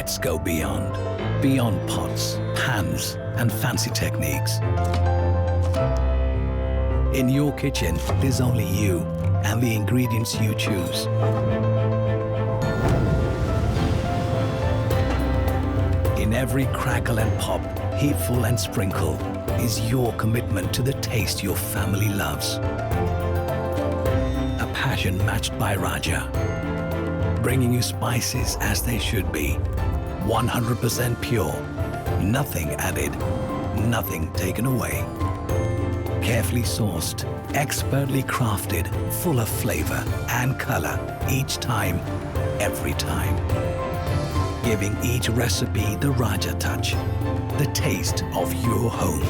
Let's go beyond. Beyond pots, pans, and fancy techniques. In your kitchen, there's only you and the ingredients you choose. In every crackle and pop, heapful and sprinkle, is your commitment to the taste your family loves. A passion matched by Rajah, bringing you spices as they should be. 100% pure, nothing added, nothing taken away. Carefully sourced, expertly crafted, full of flavor and color each time, every time. Giving each recipe the Rajah touch, the taste of your home.